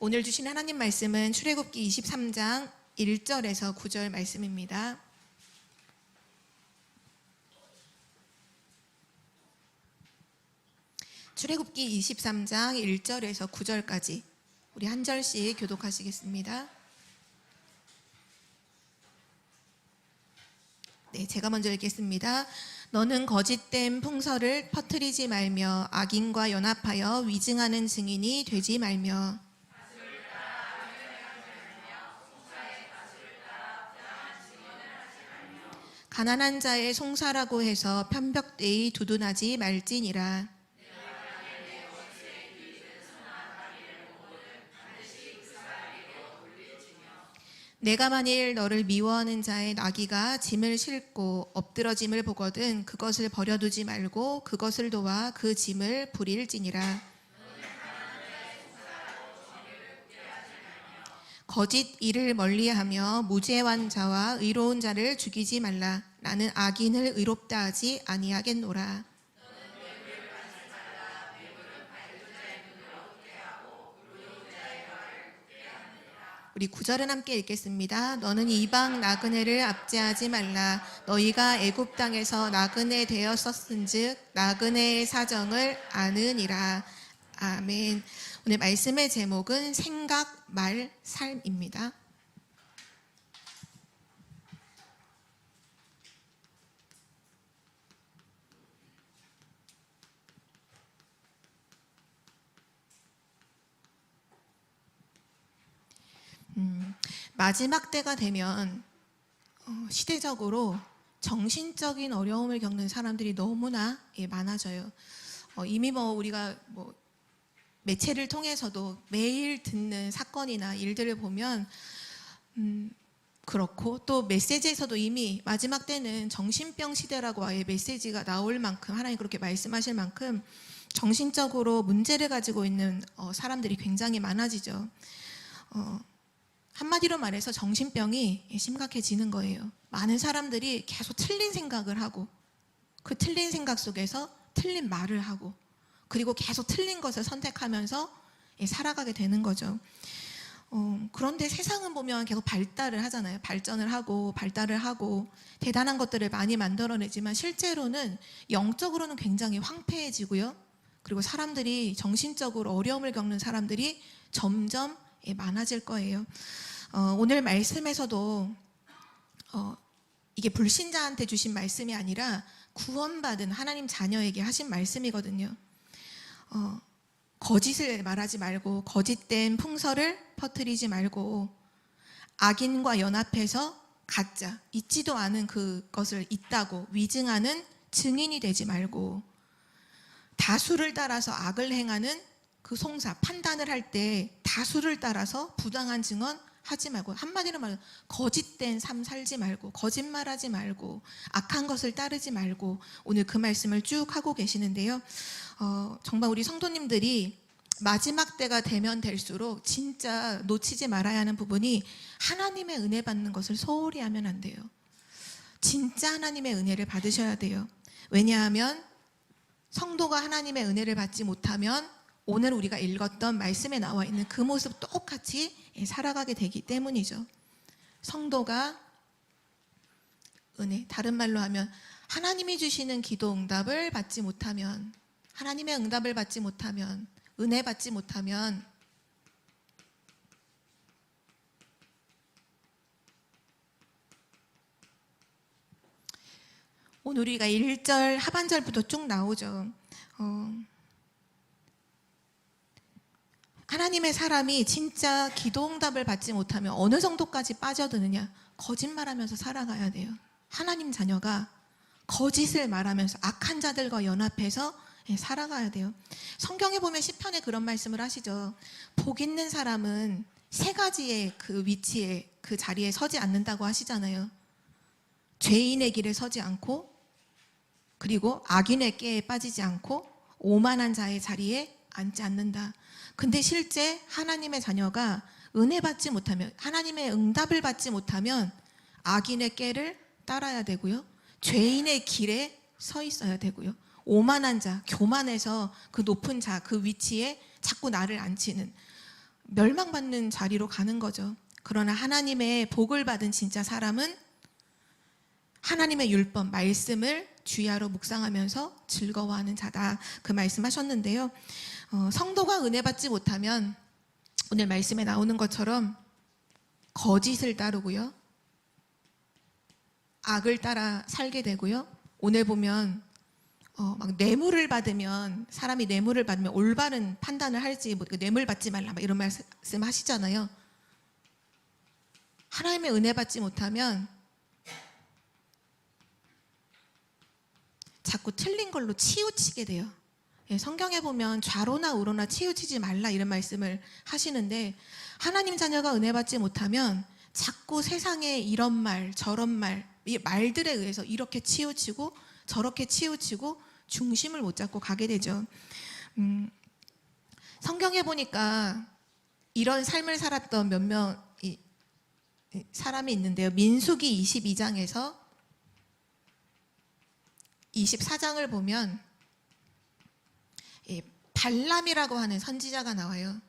오늘 주신 하나님 말씀은 출애굽기 23장 1절에서 9절 말씀입니다. 출애굽기 23장 1절에서 9절까지 우리 한 절씩 교독하시겠습니다. 네, 제가 먼저 읽겠습니다. 너는 거짓된 풍설을 퍼뜨리지 말며 악인과 연합하여 위증하는 증인이 되지 말며 가난한 자의 송사라고 해서 편벽되이 두둔하지 말지니라. 내가 만일 너를 미워하는 자의 나귀가 짐을 싣고 엎드러짐을 보거든 그것을 버려두지 말고 그것을 도와 그 짐을 부릴지니라. 거짓 일을 멀리하며 무죄한 자와 의로운 자를 죽이지 말라. 나는 악인을 의롭다 하지 아니하겠노라. 우리 9절은 함께 읽겠습니다. 너는 이방 나그네를 압제하지 말라. 너희가 애굽 땅에서 나그네 되었었은즉 나그네의 사정을 아느니라. 아멘. 오늘 말씀의 제목은 생각, 말, 삶입니다. 마지막 때가 되면 시대적으로 정신적인 어려움을 겪는 사람들이 너무나 많아져요. 이미 우리가 매체를 통해서도 매일 듣는 사건이나 일들을 보면 그렇고, 또 메시지에서도 이미 마지막 때는 정신병 시대라고 아예 메시지가 나올 만큼, 하나님 그렇게 말씀하실 만큼 정신적으로 문제를 가지고 있는 사람들이 굉장히 많아지죠. 한마디로 말해서 정신병이 심각해지는 거예요. 많은 사람들이 계속 틀린 생각을 하고 그 틀린 생각 속에서 틀린 말을 하고 그리고 계속 틀린 것을 선택하면서 살아가게 되는 거죠. 그런데 세상은 보면 계속 발달을 하잖아요. 발전을 하고 발달을 하고 대단한 것들을 많이 만들어내지만 실제로는 영적으로는 굉장히 황폐해지고요. 그리고 사람들이 정신적으로 어려움을 겪는 사람들이 점점 많아질 거예요. 오늘 말씀에서도 이게 불신자한테 주신 말씀이 아니라 구원받은 하나님 자녀에게 하신 말씀이거든요. 거짓을 말하지 말고 거짓된 풍설을 퍼뜨리지 말고 악인과 연합해서 가짜, 있지도 않은 그것을 있다고 위증하는 증인이 되지 말고 다수를 따라서 악을 행하는 그 송사, 판단을 할 때 다수를 따라서 부당한 증언 하지 말고, 한마디로 말하면 거짓된 삶 살지 말고 거짓말하지 말고 악한 것을 따르지 말고 오늘 그 말씀을 쭉 하고 계시는데요. 정말 우리 성도님들이 마지막 때가 되면 될수록 진짜 놓치지 말아야 하는 부분이 하나님의 은혜 받는 것을 소홀히 하면 안 돼요. 진짜 하나님의 은혜를 받으셔야 돼요. 왜냐하면 성도가 하나님의 은혜를 받지 못하면 오늘 우리가 읽었던 말씀에 나와 있는 그 모습 똑같이 살아가게 되기 때문이죠. 성도가 은혜, 다른 말로 하면 하나님이 주시는 기도 응답을 받지 못하면, 하나님의 응답을 받지 못하면, 은혜 받지 못하면 오늘 우리가 1절 하반절부터 쭉 나오죠. 하나님의 사람이 진짜 기도응답을 받지 못하면 어느 정도까지 빠져드느냐? 거짓말하면서 살아가야 돼요. 하나님 자녀가 거짓을 말하면서 악한 자들과 연합해서 살아가야 돼요. 성경에 보면 시편에 그런 말씀을 하시죠. 복 있는 사람은 세 가지의 그 위치에, 그 자리에 서지 않는다고 하시잖아요. 죄인의 길에 서지 않고, 그리고 악인의 꾀에 빠지지 않고, 오만한 자의 자리에 앉지 않는다. 근데 실제 하나님의 자녀가 은혜 받지 못하면, 하나님의 응답을 받지 못하면 악인의 꾀를 따라야 되고요, 죄인의 길에 서 있어야 되고요, 오만한 자, 교만해서 그 높은 자, 그 위치에 자꾸 나를 앉히는, 멸망받는 자리로 가는 거죠. 그러나 하나님의 복을 받은 진짜 사람은 하나님의 율법, 말씀을 주야로 묵상하면서 즐거워하는 자다. 그 말씀하셨는데요. 성도가 은혜 받지 못하면 오늘 말씀에 나오는 것처럼 거짓을 따르고요, 악을 따라 살게 되고요. 오늘 보면 막 뇌물을 받으면, 사람이 뇌물을 받으면 올바른 판단을 할지, 뭐 뇌물 받지 말라 막 이런 말씀 하시잖아요. 하나님의 은혜 받지 못하면 자꾸 틀린 걸로 치우치게 돼요. 성경에 보면 좌로나 우로나 치우치지 말라 이런 말씀을 하시는데, 하나님 자녀가 은혜 받지 못하면 자꾸 세상에 이런 말 저런 말, 이 말들에 의해서 이렇게 치우치고 저렇게 치우치고 중심을 못 잡고 가게 되죠. 성경에 보니까 이런 삶을 살았던 몇몇 사람이 있는데요. 민수기 22장에서 24장을 보면 발람이라고 하는 선지자가 나와요.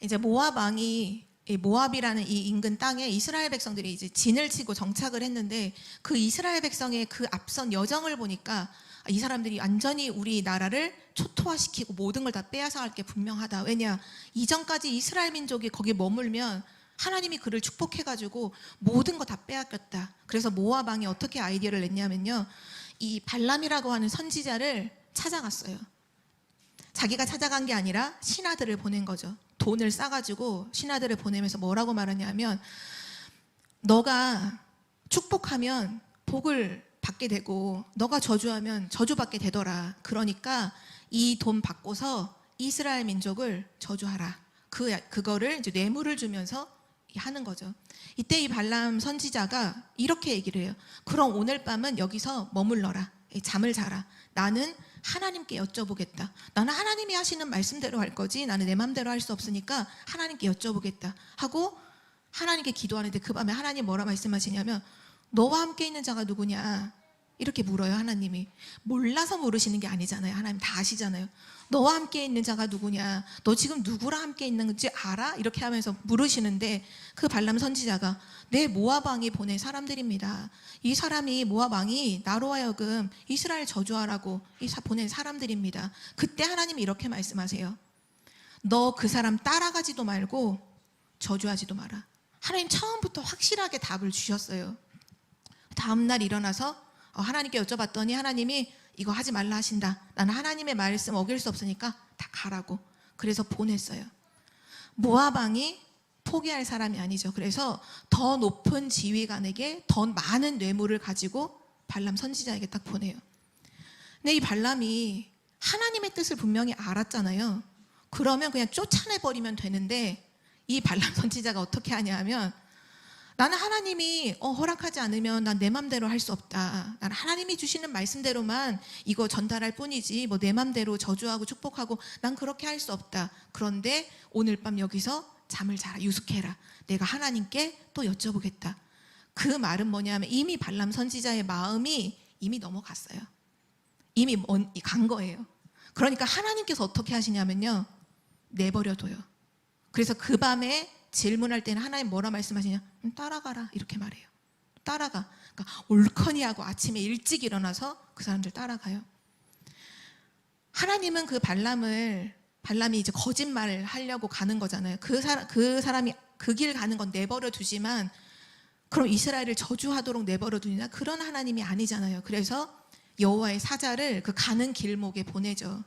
이제 모압 왕이, 모압이라는 이 인근 땅에 이스라엘 백성들이 이제 진을 치고 정착을 했는데, 그 이스라엘 백성의 그 앞선 여정을 보니까 이 사람들이 완전히 우리나라를 초토화시키고 모든 걸 다 빼앗아갈 게 분명하다. 왜냐, 이전까지 이스라엘 민족이 거기 머물면 하나님이 그를 축복해가지고 모든 거 다 빼앗겼다. 그래서 모압 왕이 어떻게 아이디어를 냈냐면요, 이 발람이라고 하는 선지자를 찾아갔어요. 자기가 찾아간 게 아니라 신하들을 보낸 거죠. 돈을 싸가지고 신하들을 보내면서 뭐라고 말하냐면, 너가 축복하면 복을 받게 되고 너가 저주하면 저주받게 되더라. 그러니까 이 돈 받고서 이스라엘 민족을 저주하라. 그거를 이제 뇌물을 주면서 하는 거죠. 이때 이 발람 선지자가 이렇게 얘기를 해요. 그럼 오늘 밤은 여기서 머물러라. 잠을 자라. 나는 하나님께 여쭤보겠다. 나는 하나님이 하시는 말씀대로 할 거지 나는 내 마음대로 할 수 없으니까 하나님께 여쭤보겠다 하고 하나님께 기도하는데, 그 밤에 하나님 뭐라 말씀하시냐면, 너와 함께 있는 자가 누구냐 이렇게 물어요. 하나님이 몰라서 물으시는 게 아니잖아요. 하나님 다 아시잖아요. 너와 함께 있는 자가 누구냐, 너 지금 누구랑 함께 있는지 알아? 이렇게 하면서 물으시는데, 그 발람 선지자가 네, 모압 왕이 보낸 사람들입니다. 이 사람이, 모압 왕이 나로 하여금 이스라엘 저주하라고 보낸 사람들입니다. 그때 하나님이 이렇게 말씀하세요. 너 그 사람 따라가지도 말고 저주하지도 마라. 하나님 처음부터 확실하게 답을 주셨어요. 다음날 일어나서 하나님께 여쭤봤더니 하나님이 이거 하지 말라 하신다. 나는 하나님의 말씀 어길 수 없으니까 다 가라고. 그래서 보냈어요. 모압 왕이 포기할 사람이 아니죠. 그래서 더 높은 지휘관에게 더 많은 뇌물을 가지고 발람 선지자에게 딱 보내요. 근데 이 발람이 하나님의 뜻을 분명히 알았잖아요. 그러면 그냥 쫓아내버리면 되는데, 이 발람 선지자가 어떻게 하냐 하면, 나는 하나님이 허락하지 않으면 난 내 맘대로 할 수 없다. 나는 하나님이 주시는 말씀대로만 이거 전달할 뿐이지 뭐 내 맘대로 저주하고 축복하고 난 그렇게 할 수 없다. 그런데 오늘 밤 여기서 잠을 자라, 유숙해라. 내가 하나님께 또 여쭤보겠다. 그 말은 뭐냐면, 이미 발람 선지자의 마음이 이미 넘어갔어요. 이미 간 거예요. 그러니까 하나님께서 어떻게 하시냐면요, 내버려둬요. 그래서 그 밤에 질문할 때는 하나님 뭐라 말씀하시냐? 따라가라 이렇게 말해요. 따라가. 그러니까 올커니 하고 아침에 일찍 일어나서 그 사람들 따라가요. 하나님은 그 발람이 이제 거짓말을 하려고 가는 거잖아요. 그 사람이 그 길 가는 건 내버려 두지만, 그럼 이스라엘을 저주하도록 내버려 두냐? 그런 하나님이 아니잖아요. 그래서 여호와의 사자를 그 가는 길목에 보내죠.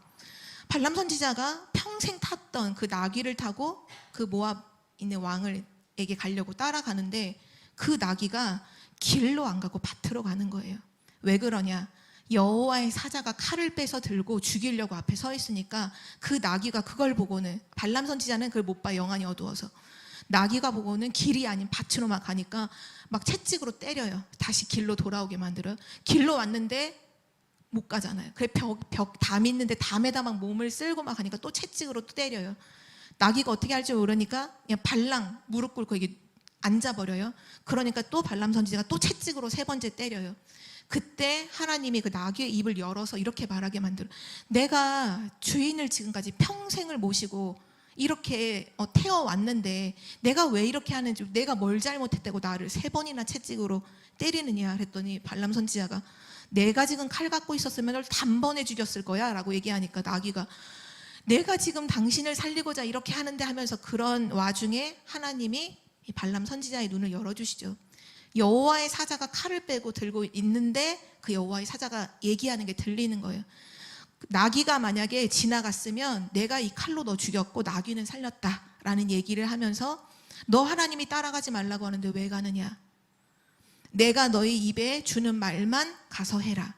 발람 선지자가 평생 탔던 그 나귀를 타고 그 모압 있는 왕을에게 가려고 따라가는데, 그 나귀가 길로 안 가고 밭으로 가는 거예요. 왜 그러냐? 여호와의 사자가 칼을 빼서 들고 죽이려고 앞에 서 있으니까 그 나귀가 그걸 보고는, 발람 선지자는 그걸 못 봐, 영안이 어두워서. 나귀가 보고는 길이 아닌 밭으로만 가니까 막 채찍으로 때려요. 다시 길로 돌아오게 만들어요. 길로 왔는데 못 가잖아요. 그래 벽 담 있는데 담에다 막 몸을 쓸고 막 하니까 또 채찍으로 또 때려요. 나귀가 어떻게 할지 모르니까 그냥 발랑 무릎 꿇고 이게 앉아버려요. 그러니까 또 발람 선지자가 또 채찍으로 3번째 때려요. 그때 하나님이 그 나귀의 입을 열어서 이렇게 말하게 만들어. 내가 주인을 지금까지 평생을 모시고 이렇게 태워왔는데 내가 왜 이렇게 하는지, 내가 뭘 잘못했다고 나를 3번이나 채찍으로 때리느냐 그랬더니 발람 선지자가 내가 지금 칼 갖고 있었으면 널 단번에 죽였을 거야 라고 얘기하니까 나귀가 내가 지금 당신을 살리고자 이렇게 하는데 하면서, 그런 와중에 하나님이 이 발람 선지자의 눈을 열어주시죠. 여호와의 사자가 칼을 빼고 들고 있는데 그 여호와의 사자가 얘기하는 게 들리는 거예요. 나귀가 만약에 지나갔으면 내가 이 칼로 너 죽였고 나귀는 살렸다라는 얘기를 하면서 너 하나님이 따라가지 말라고 하는데 왜 가느냐, 내가 너희 입에 주는 말만 가서 해라.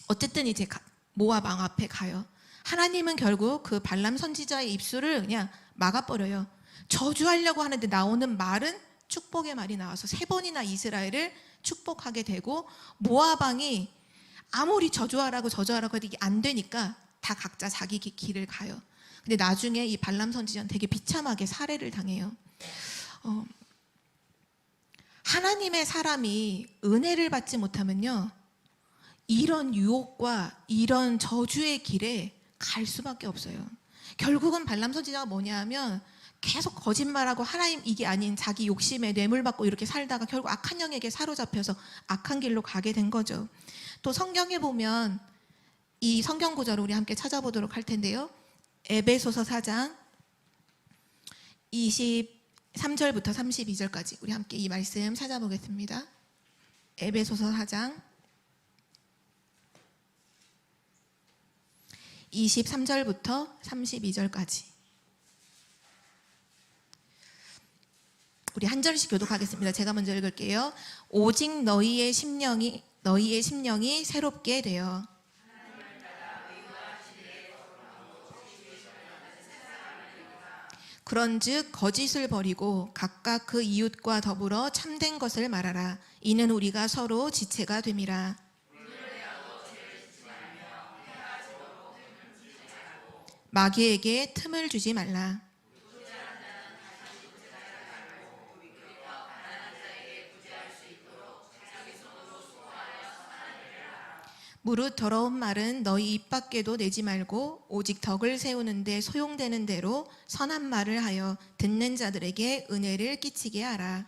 어쨌든 이제 모압 왕 앞에 가요. 하나님은 결국 그 발람 선지자의 입술을 그냥 막아버려요. 저주하려고 하는데 나오는 말은 축복의 말이 나와서 3번이나 이스라엘을 축복하게 되고, 모압 왕이 아무리 저주하라고 해도 이게 안 되니까 다 각자 자기 길을 가요. 근데 나중에 이 발람 선지자는 되게 비참하게 살해를 당해요. 하나님의 사람이 은혜를 받지 못하면요, 이런 유혹과 이런 저주의 길에 갈 수밖에 없어요. 결국은 발람 선지자가 뭐냐 하면 계속 거짓말하고 하나님 이게 아닌 자기 욕심에 뇌물받고 이렇게 살다가 결국 악한 영에게 사로잡혀서 악한 길로 가게 된 거죠. 또 성경에 보면 이 성경 구절을 우리 함께 찾아보도록 할 텐데요. 에베소서 4장 23절부터 32절까지 우리 함께 이 말씀 찾아보겠습니다. 에베소서 4장 23절부터 32절까지 우리 한 절씩 교독하겠습니다. 제가 먼저 읽을게요. 오직 너희의 심령이 새롭게 되어 그런즉 거짓을 버리고 각각 그 이웃과 더불어 참된 것을 말하라. 이는 우리가 서로 지체가 됨이라. 마귀에게 틈을 주지 말라. 무릇 더러운 말은 너희 입 밖에도 내지 말고 오직 덕을 세우는데 소용되는 대로 선한 말을 하여 듣는 자들에게 은혜를 끼치게 하라.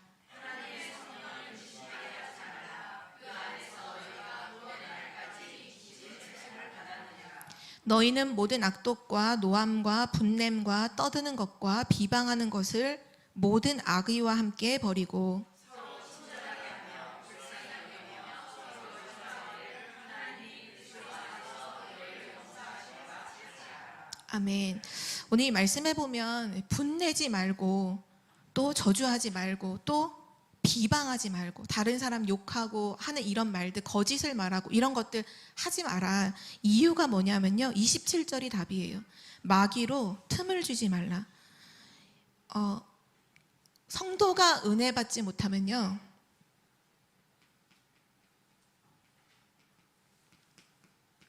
너희는 모든 악독과 노함과 분냄과 떠드는 것과 비방하는 것을 모든 악의와 함께 버리고 아멘. 오늘 이 말씀에 보면 분내지 말고 또 저주하지 말고 또 비방하지 말고 다른 사람 욕하고 하는 이런 말들, 거짓을 말하고 이런 것들 하지 마라. 이유가 뭐냐면요, 27절이 답이에요. 마귀로 틈을 주지 말라. 성도가 은혜 받지 못하면요,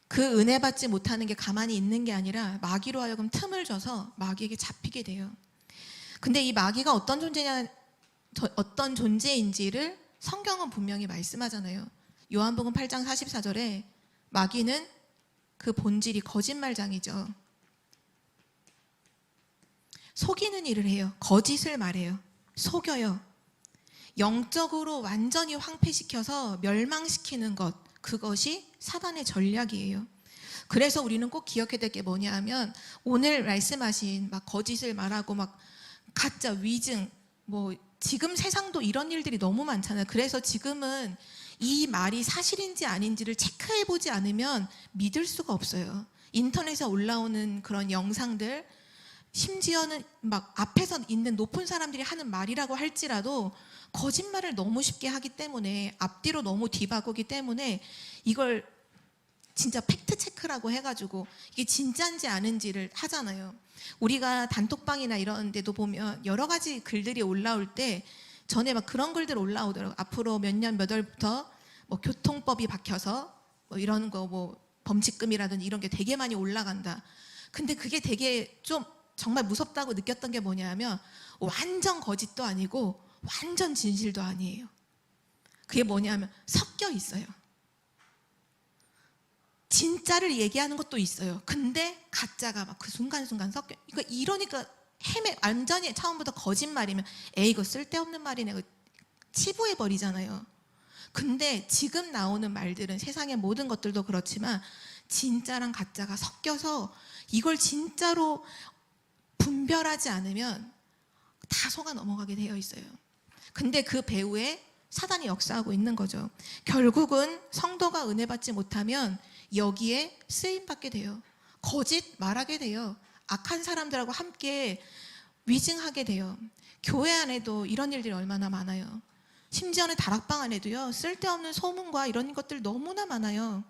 그 은혜 받지 못하는 게 가만히 있는 게 아니라 마귀로 하여금 틈을 줘서 마귀에게 잡히게 돼요. 근데 이 마귀가 어떤 존재인지를 성경은 분명히 말씀하잖아요. 요한복음 8장 44절에 마귀는 그 본질이 거짓말장이죠. 속이는 일을 해요. 거짓을 말해요. 속여요. 영적으로 완전히 황폐시켜서 멸망시키는 것, 그것이 사단의 전략이에요. 그래서 우리는 꼭 기억해야 될 게 뭐냐 하면, 오늘 말씀하신 막 거짓을 말하고 막 가짜 위증, 뭐 지금 세상도 이런 일들이 너무 많잖아요. 그래서 지금은 이 말이 사실인지 아닌지를 체크해 보지 않으면 믿을 수가 없어요. 인터넷에 올라오는 그런 영상들, 심지어는 막 앞에서 있는 높은 사람들이 하는 말이라고 할지라도 거짓말을 너무 쉽게 하기 때문에, 앞뒤로 너무 뒤바꾸기 때문에 이걸 진짜 팩트 체크라고 해가지고 이게 진짜인지 아닌지를 하잖아요. 우리가 단톡방이나 이런 데도 보면 여러 가지 글들이 올라올 때 전에 막 그런 글들 올라오더라고요. 앞으로 몇 년 몇 월부터 뭐 교통법이 바뀌어서 뭐 이런 거 뭐 범칙금이라든지 이런 게 되게 많이 올라간다. 근데 그게 되게 좀 정말 무섭다고 느꼈던 게 뭐냐면, 완전 거짓도 아니고 완전 진실도 아니에요. 그게 뭐냐면 섞여 있어요. 진짜를 얘기하는 것도 있어요. 근데 가짜가 막 그 순간순간 섞여. 그러니까 이러니까 완전히 처음부터 거짓말이면 에이 이거 쓸데없는 말이네 치부해 버리잖아요. 근데 지금 나오는 말들은 세상의 모든 것들도 그렇지만 진짜랑 가짜가 섞여서 이걸 진짜로 분별하지 않으면 다 속아 넘어가게 되어 있어요. 근데 그 배후에 사단이 역사하고 있는 거죠. 결국은 성도가 은혜 받지 못하면 여기에 쓰임 받게 돼요. 거짓 말하게 돼요. 악한 사람들하고 함께 위증하게 돼요. 교회 안에도 이런 일들이 얼마나 많아요. 심지어는 다락방 안에도요, 쓸데없는 소문과 이런 것들 너무나 많아요.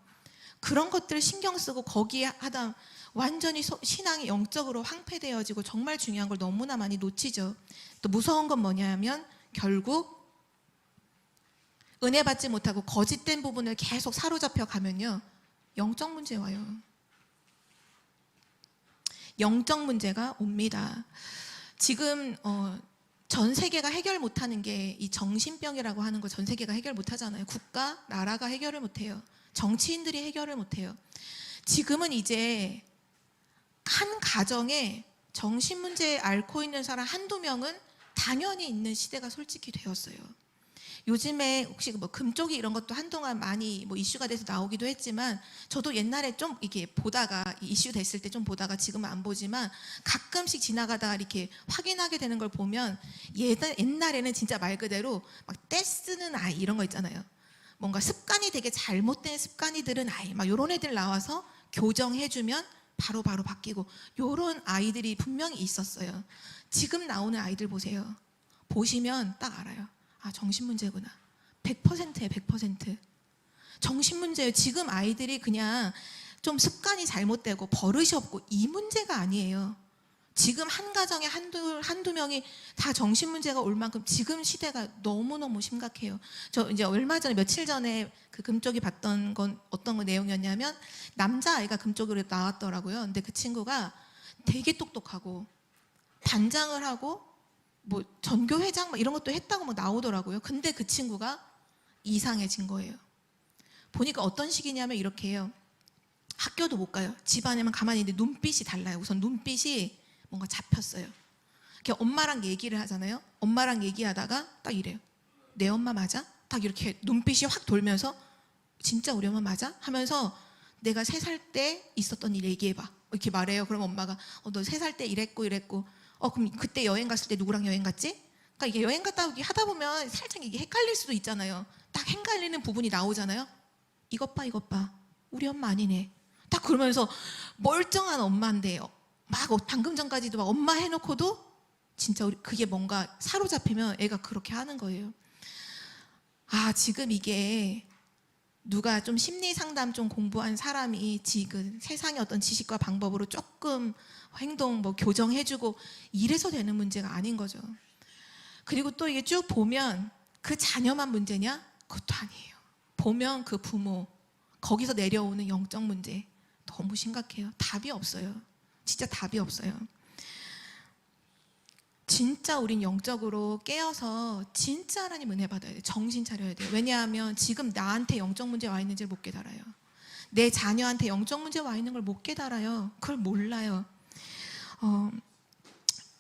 그런 것들을 신경 쓰고 거기에 하다 완전히 신앙이 영적으로 황폐되어지고 정말 중요한 걸 너무나 많이 놓치죠. 또 무서운 건 뭐냐면 결국 은혜 받지 못하고 거짓된 부분을 계속 사로잡혀 가면요, 영적 문제 와요. 영적 문제가 옵니다. 지금 전 세계가 해결 못하는 게 이 정신병이라고 하는 거 전 세계가 해결 못하잖아요. 국가, 나라가 해결을 못해요. 정치인들이 해결을 못해요. 지금은 이제 한 가정에 정신 문제 앓고 있는 사람 한두 명은 당연히 있는 시대가 솔직히 되었어요. 요즘에 혹시 뭐 금쪽이 이런 것도 한동안 많이 뭐 이슈가 돼서 나오기도 했지만 저도 옛날에 좀 이렇게 보다가 이슈 됐을 때 좀 보다가 지금은 안 보지만 가끔씩 지나가다가 이렇게 확인하게 되는 걸 보면 옛날에는 진짜 말 그대로 막 떼쓰는 아이 이런 거 있잖아요. 뭔가 습관이 되게 잘못된 습관이 들은 아이 막 이런 애들 나와서 교정해주면 바로 바뀌고 이런 아이들이 분명히 있었어요. 지금 나오는 아이들 보세요. 보시면 딱 알아요. 아, 정신문제구나. 100%예요, 100%. 정신문제예요. 지금 아이들이 그냥 좀 습관이 잘못되고 버릇이 없고 이 문제가 아니에요. 지금 한 가정에 한두 명이 다 정신문제가 올 만큼 지금 시대가 너무너무 심각해요. 저 이제 얼마 전에 며칠 전에 그 금쪽이 봤던 건 어떤 거 내용이었냐면 남자아이가 금쪽으로 나왔더라고요. 근데 그 친구가 되게 똑똑하고 반장을 하고 뭐 전교회장 이런 것도 했다고 막 나오더라고요. 근데 그 친구가 이상해진 거예요. 보니까 어떤 식이냐면 이렇게 해요. 학교도 못 가요. 집안에만 가만히 있는데 눈빛이 달라요. 우선 눈빛이 뭔가 잡혔어요. 이렇게 엄마랑 얘기를 하잖아요. 엄마랑 얘기하다가 딱 이래요. 내 엄마 맞아? 딱 이렇게 눈빛이 확 돌면서 진짜 우리 엄마 맞아? 하면서 내가 3살 때 있었던 일 얘기해봐. 이렇게 말해요. 그럼 엄마가 너 3살 때 이랬고 그럼 그때 여행 갔을 때 누구랑 여행 갔지? 그러니까 이게 여행 갔다 오기 하다 보면 살짝 이게 헷갈릴 수도 있잖아요. 딱 헷갈리는 부분이 나오잖아요. 이것 봐 우리 엄마 아니네. 딱 그러면서 멀쩡한 엄마인데 막 방금 전까지도 막 엄마 해놓고도 진짜 그게 뭔가 사로잡히면 애가 그렇게 하는 거예요. 아, 지금 이게 누가 좀 심리 상담 좀 공부한 사람이 지금 세상의 어떤 지식과 방법으로 조금 행동 뭐 교정해주고 이래서 되는 문제가 아닌 거죠. 그리고 또 이게 쭉 보면 그 자녀만 문제냐? 그것도 아니에요. 보면 그 부모 거기서 내려오는 영적 문제 너무 심각해요. 답이 없어요. 진짜 답이 없어요. 진짜 우린 영적으로 깨어서 진짜 하나님 은혜 받아야 돼요. 정신 차려야 돼요. 왜냐하면 지금 나한테 영적 문제 와 있는지를 못 깨달아요. 내 자녀한테 영적 문제 와 있는 걸 못 깨달아요. 그걸 몰라요.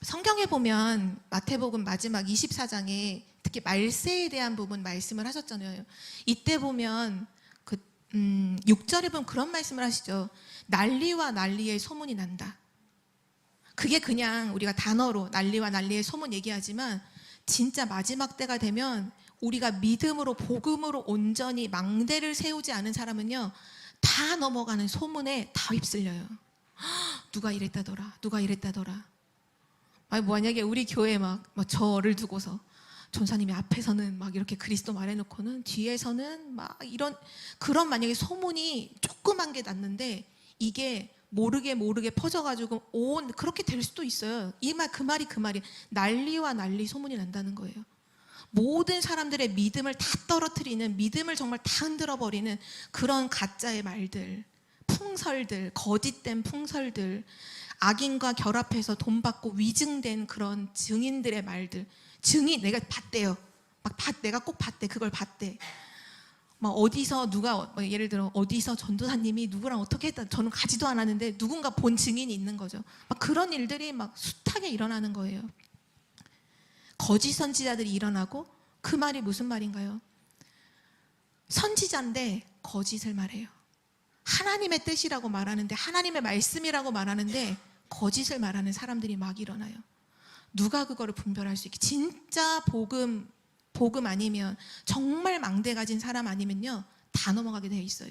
성경에 보면 마태복음 마지막 24장에 특히 말세에 대한 부분 말씀을 하셨잖아요. 이때 보면 6절에 보면 그런 말씀을 하시죠. 난리와 난리의 소문이 난다. 그게 그냥 우리가 단어로 난리와 난리의 소문 얘기하지만 진짜 마지막 때가 되면 우리가 믿음으로 복음으로 온전히 망대를 세우지 않은 사람은요 다 넘어가는 소문에 다 휩쓸려요. 누가 이랬다더라. 만약에 우리 교회 막 저를 두고서 전사님이 앞에서는 막 이렇게 그리스도 말해놓고는 뒤에서는 막 이런 그런 만약에 소문이 조그만 게 났는데 이게 모르게 퍼져가지고 그렇게 될 수도 있어요. 이 말 그 말이 난리와 난리 소문이 난다는 거예요. 모든 사람들의 믿음을 다 떨어뜨리는 믿음을 정말 다 흔들어버리는 그런 가짜의 말들, 풍설들, 거짓된 풍설들, 악인과 결합해서 돈 받고 위증된 그런 증인들의 말들. 증인 내가 봤대요. 내가 꼭 봤대. 그걸 봤대. 막 어디서 누가 예를 들어 어디서 전도사님이 누구랑 어떻게 했다, 저는 가지도 않았는데 누군가 본 증인이 있는 거죠. 막 그런 일들이 막 숱하게 일어나는 거예요. 거짓 선지자들이 일어나고, 그 말이 무슨 말인가요? 선지자인데 거짓을 말해요. 하나님의 뜻이라고 말하는데, 하나님의 말씀이라고 말하는데 거짓을 말하는 사람들이 막 일어나요. 누가 그거를 분별할 수 있게? 진짜 복음 아니면, 정말 망대 가진 사람 아니면요, 다 넘어가게 되어 있어요.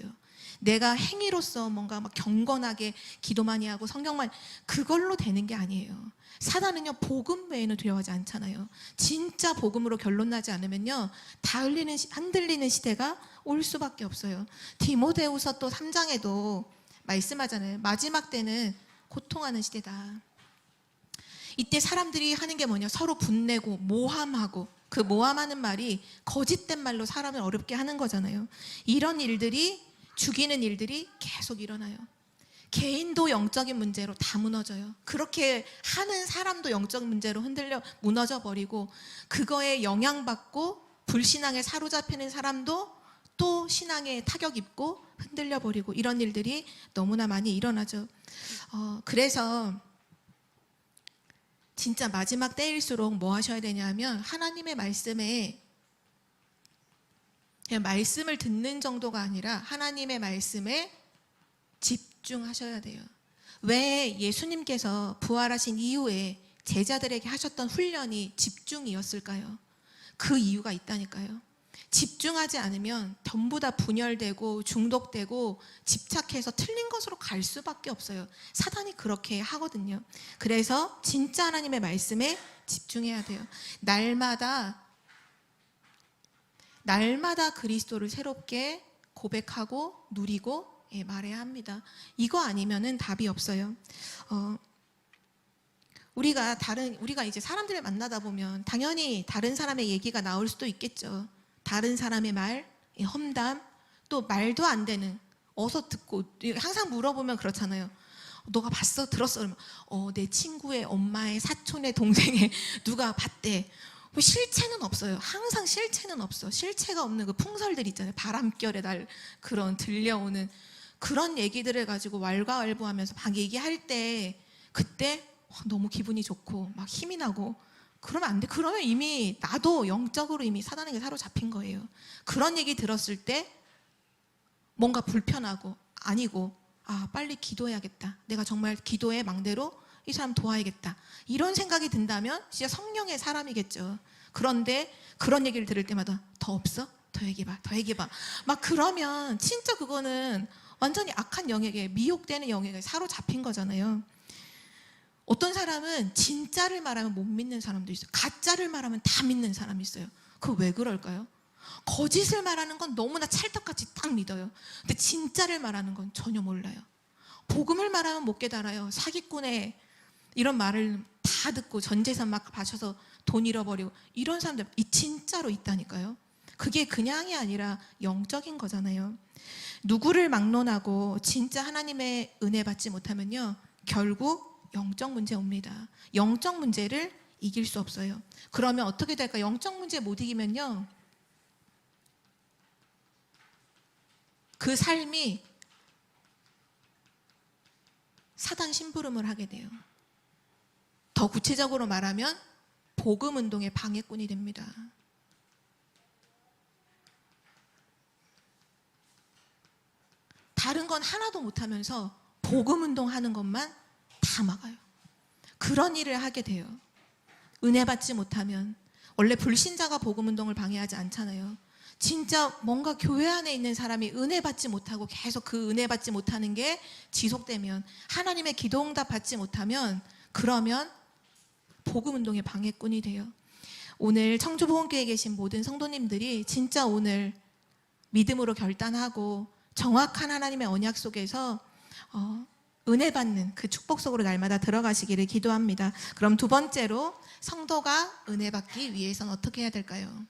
내가 행위로서 뭔가 막 경건하게 기도 많이 하고 성경만, 그걸로 되는 게 아니에요. 사단은요, 복음 외에는 두려워하지 않잖아요. 진짜 복음으로 결론 나지 않으면요, 다 흔들리는 시대가 올 수밖에 없어요. 디모데후서 또 3장에도 말씀하잖아요. 마지막 때는 고통하는 시대다. 이때 사람들이 하는 게 뭐냐? 서로 분내고 모함하고, 그 모함하는 말이 거짓된 말로 사람을 어렵게 하는 거잖아요. 이런 일들이, 죽이는 일들이 계속 일어나요. 개인도 영적인 문제로 다 무너져요. 그렇게 하는 사람도 영적인 문제로 흔들려 무너져 버리고, 그거에 영향받고 불신앙에 사로잡히는 사람도 또 신앙에 타격 입고 흔들려 버리고, 이런 일들이 너무나 많이 일어나죠. 그래서 진짜 마지막 때일수록 뭐 하셔야 되냐면, 하나님의 말씀에 그냥 말씀을 듣는 정도가 아니라 하나님의 말씀에 집중하셔야 돼요. 왜 예수님께서 부활하신 이후에 제자들에게 하셨던 훈련이 집중이었을까요? 그 이유가 있다니까요. 집중하지 않으면 전부 다 분열되고 중독되고 집착해서 틀린 것으로 갈 수밖에 없어요. 사단이 그렇게 하거든요. 그래서 진짜 하나님의 말씀에 집중해야 돼요. 날마다 그리스도를 새롭게 고백하고 누리고 말해야 합니다. 이거 아니면은 답이 없어요. 우리가 이제 사람들을 만나다 보면 당연히 다른 사람의 얘기가 나올 수도 있겠죠. 다른 사람의 말, 험담, 또 말도 안 되는, 어서 듣고, 항상 물어보면 그렇잖아요. 너가 봤어? 들었어? 그러면 내 친구의 엄마의 사촌의 동생의 누가 봤대. 실체는 없어요. 항상 실체는 없어. 실체가 없는 그 풍설들 있잖아요. 바람결에 그런 들려오는 그런 얘기들을 가지고 왈가왈부하면서 막 얘기할 때, 그때 너무 기분이 좋고 막 힘이 나고, 그러면 안 돼. 그러면 이미 나도 영적으로 이미 사단에게 사로잡힌 거예요. 그런 얘기 들었을 때 뭔가 불편하고, 아니고, 빨리 기도해야겠다. 내가 정말 기도의 망대로 이 사람 도와야겠다. 이런 생각이 든다면 진짜 성령의 사람이겠죠. 그런데 그런 얘기를 들을 때마다 더 없어? 더 얘기해봐. 더 얘기해봐. 막 그러면 진짜 그거는 완전히 악한 영에게, 미혹되는 영에게 사로잡힌 거잖아요. 어떤 사람은 진짜를 말하면 못 믿는 사람도 있어요. 가짜를 말하면 다 믿는 사람이 있어요. 그거 왜 그럴까요? 거짓을 말하는 건 너무나 찰떡같이 딱 믿어요. 근데 진짜를 말하는 건 전혀 몰라요. 복음을 말하면 못 깨달아요. 사기꾼의 이런 말을 다 듣고 전 재산 막 바쳐서 돈 잃어버리고, 이런 사람들 진짜로 있다니까요. 그게 그냥이 아니라 영적인 거잖아요. 누구를 막론하고 진짜 하나님의 은혜 받지 못하면요, 결국 영적 문제 옵니다. 영적 문제를 이길 수 없어요. 그러면 어떻게 될까? 영적 문제 못 이기면요, 그 삶이 사단 심부름을 하게 돼요. 더 구체적으로 말하면 복음 운동의 방해꾼이 됩니다. 다른 건 하나도 못하면서 복음 운동하는 것만 다 막아요. 그런 일을 하게 돼요. 은혜 받지 못하면. 원래 불신자가 복음 운동을 방해하지 않잖아요. 진짜 뭔가 교회 안에 있는 사람이 은혜 받지 못하고 계속 그 은혜 받지 못하는 게 지속되면, 하나님의 기도 응답 받지 못하면, 그러면 복음 운동의 방해꾼이 돼요. 오늘 청주복음교회에 계신 모든 성도님들이 진짜 오늘 믿음으로 결단하고 정확한 하나님의 언약 속에서 은혜 받는 그 축복 속으로 날마다 들어가시기를 기도합니다. 그럼 두 번째로, 성도가 은혜 받기 위해서는 어떻게 해야 될까요?